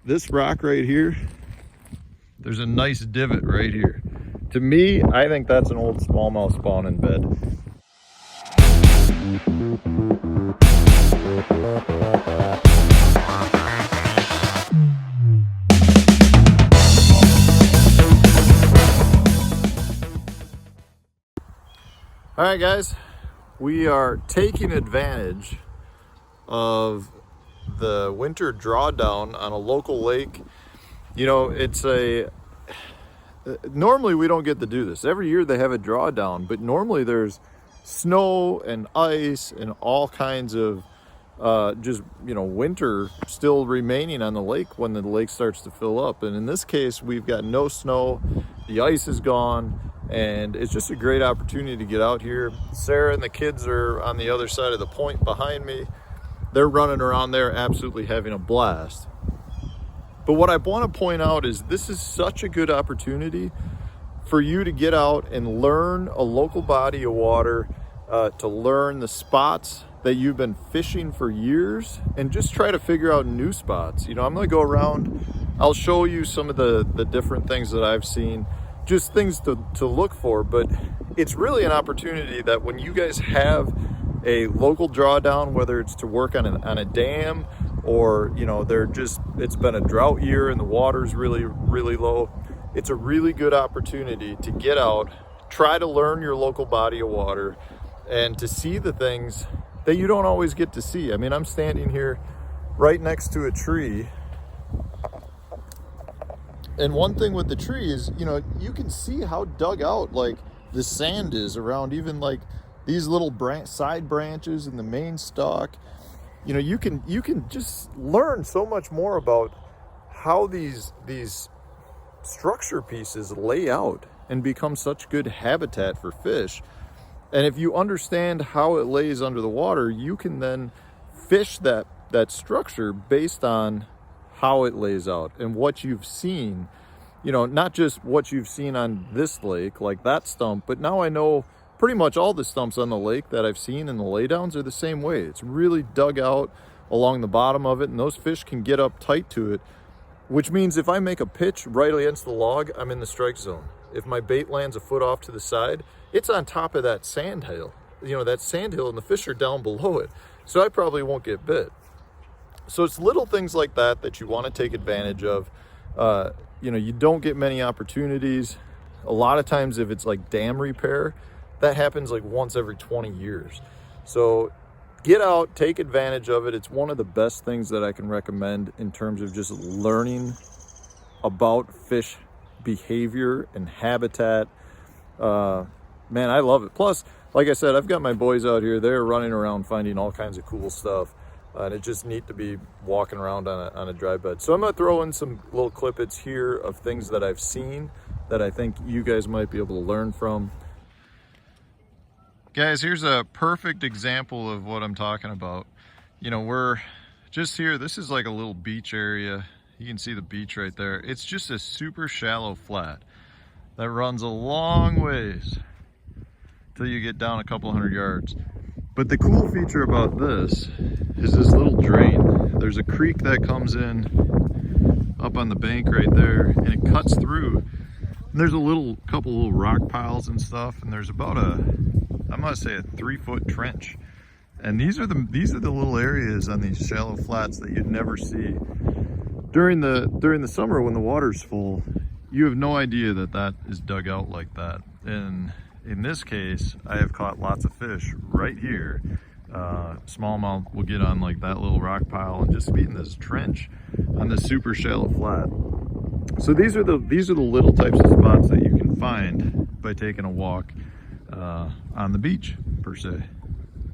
this rock right here, there's a nice divot right here. To me, I think that's an old smallmouth spawning bed. All right, guys, we are taking advantage of the winter drawdown on a local lake. You know, normally we don't get to do this. Every year they have a drawdown, but normally there's snow and ice and all kinds of just, you know, winter still remaining on the lake when the lake starts to fill up. And in this case, we've got no snow, the ice is gone, and it's just a great opportunity to get out here. Sarah and the kids are on the other side of the point behind me. They're running around there absolutely having a blast. But what I want to point out is this is such a good opportunity for you to get out and learn a local body of water, to learn the spots that you've been fishing for years, and just try to figure out new spots. You know, I'm going to go around, I'll show you some of the different things that I've seen, just things to look for. But it's really an opportunity that when you guys have a local drawdown, whether it's to work on a dam, or, you know, it's been a drought year and the water's really, really low, it's a really good opportunity to get out, try to learn your local body of water, and to see the things that you don't always get to see. I mean, I'm standing here right next to a tree, and one thing with the tree is, you know, you can see how dug out like the sand is around even like these little side branches and the main stalk. You know, you can just learn so much more about how these structure pieces lay out and become such good habitat for fish. And if you understand how it lays under the water, you can then fish that structure based on how it lays out and what you've seen. You know, not just what you've seen on this lake, like that stump, but now I know pretty much all the stumps on the lake that I've seen in the laydowns are the same way. It's really dug out along the bottom of it, and those fish can get up tight to it, which means if I make a pitch right against the log, I'm in the strike zone. If my bait lands a foot off to the side, it's on top of that sand hill, you know, that sand hill, and the fish are down below it. So I probably won't get bit. So it's little things like that you want to take advantage of. You know, you don't get many opportunities. A lot of times if it's like dam repair, that happens like once every 20 years. So get out, take advantage of it. It's one of the best things that I can recommend in terms of just learning about fish behavior and habitat. Man, I love it. Plus, like I said, I've got my boys out here. They're running around finding all kinds of cool stuff. And it's just neat to be walking around on a dry bed. So I'm going to throw in some little clippets here of things that I've seen that I think you guys might be able to learn from. Guys, here's a perfect example of what I'm talking about. You know, we're just here. This is like a little beach area. You can see the beach right there. It's just a super shallow flat that runs a long ways till you get down a couple hundred yards. But the cool feature about this is this little drain. There's a creek that comes in up on the bank right there, and it cuts through. And there's a couple little rock piles and stuff, and there's about I'm gonna say a 3-foot trench. And these are the little areas on these shallow flats that you'd never see. During the summer when the water's full, you have no idea that is dug out like that. And in this case, I have caught lots of fish right here. Smallmouth will get on like that little rock pile and just be in this trench on this super shallow flat. So these are the little types of spots that you can find by taking a walk on the beach per se.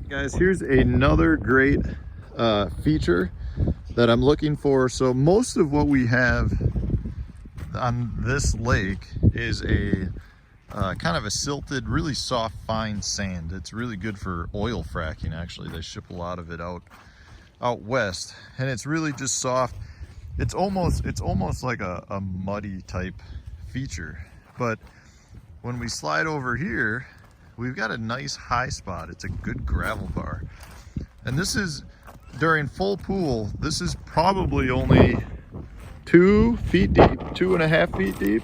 Guys, here's another great feature that I'm looking for. So most of what we have on this lake is a kind of a silted, really soft, fine sand. It's really good for oil fracking. Actually, they ship a lot of it out west, and it's really just soft. It's almost like a muddy type feature. But when we slide over here, we've got a nice high spot. It's a good gravel bar, and this is during full pool. This is probably only 2 feet deep, 2.5 feet deep.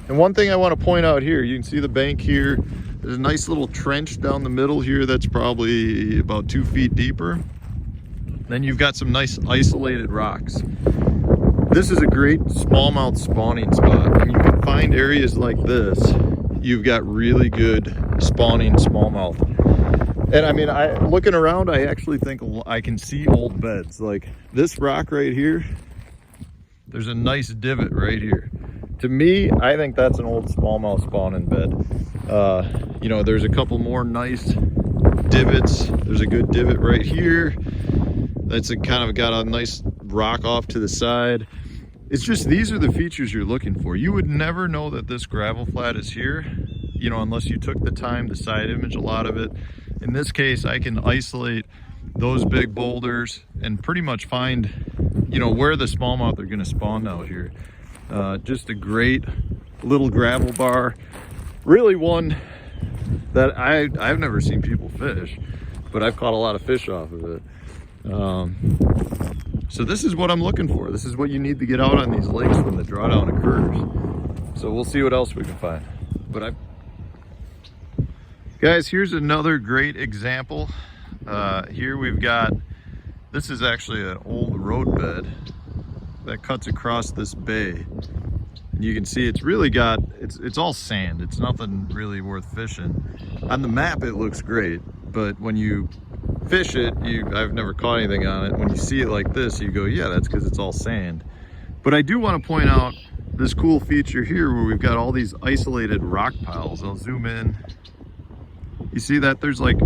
And one thing I want to point out here, you can see the bank here. There's a nice little trench down the middle here that's probably about 2 feet deeper. Then you've got some nice isolated rocks. This is a great smallmouth spawning spot. When you can find areas like this, you've got really good spawning smallmouth. And I mean, looking around, I actually think I can see old beds. Like this rock right here, there's a nice divot right here. To me, I think that's an old smallmouth spawning bed. You know, there's a couple more nice divots. There's a good divot right here. That's kind of got a nice rock off to the side. It's just, these are the features you're looking for. You would never know that this gravel flat is here, you know, unless you took the time to side image a lot of it. In this case, I can isolate those big boulders and pretty much find, you know, where the smallmouth are gonna spawn out here. Just a great little gravel bar. Really one that I've never seen people fish, but I've caught a lot of fish off of it. So this is what I'm looking for. This is what you need to get out on these lakes when the drawdown occurs. So we'll see what else we can find. But guys, here's another great example. Here we've got, this is actually an old road bed that cuts across this bay. And you can see it's really got, it's all sand. It's nothing really worth fishing. On the map, it looks great, but when you fish it, I've never caught anything on it. When you see it like this, you go, yeah, that's because it's all sand. But I do want to point out this cool feature here where we've got all these isolated rock piles. I'll zoom in. You see that there's like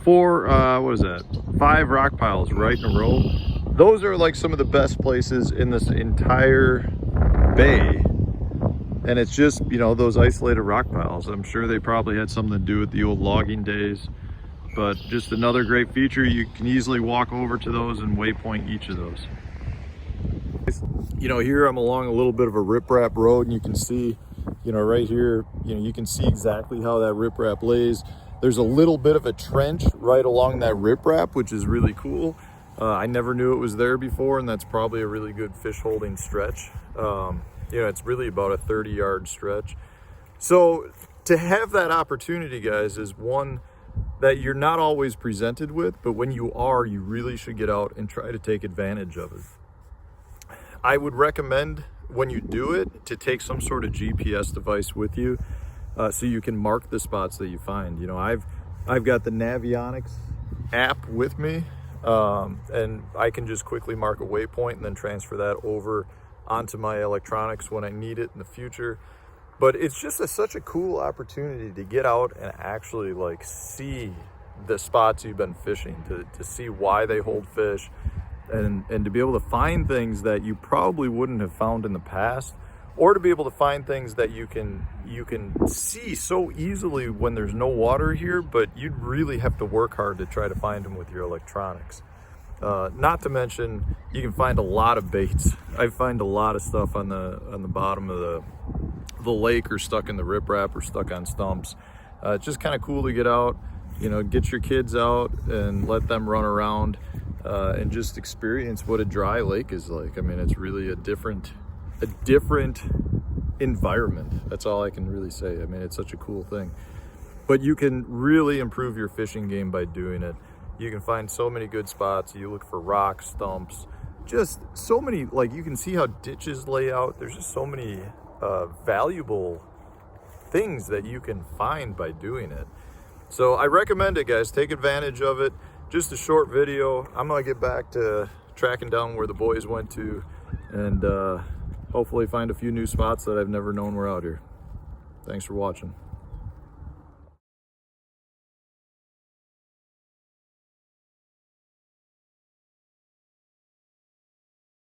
5 rock piles right in a row. Those are like some of the best places in this entire bay. And it's just, you know, those isolated rock piles. I'm sure they probably had something to do with the old logging days. But just another great feature. You can easily walk over to those and waypoint each of those. You know, here I'm along a little bit of a riprap road, and you can see, you know, right here, you know, you can see exactly how that riprap lays. There's a little bit of a trench right along that riprap, which is really cool. I never knew it was there before, and that's probably a really good fish holding stretch. You know, it's really about a 30-yard stretch. So to have that opportunity, guys, is one that you're not always presented with, but when you are, you really should get out and try to take advantage of it. I would recommend when you do it to take some sort of GPS device with you, so you can mark the spots that you find. You know, I've got the Navionics app with me, and I can just quickly mark a waypoint and then transfer that over onto my electronics when I need it in the future. But it's just such a cool opportunity to get out and actually like see the spots you've been fishing, to see why they hold fish, and to be able to find things that you probably wouldn't have found in the past, or to be able to find things that you can see so easily when there's no water here, but you'd really have to work hard to try to find them with your electronics. Not to mention, you can find a lot of baits. I find a lot of stuff on the bottom of the lake, or stuck in the riprap, or stuck on stumps. It's just kind of cool to get out, you know, get your kids out and let them run around, and just experience what a dry lake is like. I mean, it's really a different environment. That's all I can really say. I mean, it's such a cool thing. But you can really improve your fishing game by doing it. You can find so many good spots. You look for rocks, stumps, just so many, like you can see how ditches lay out. There's just so many valuable things that you can find by doing it. So I recommend it, guys. Take advantage of it. Just a short video. I'm gonna get back to tracking down where the boys went to, and hopefully find a few new spots that I've never known were out here. Thanks for watching.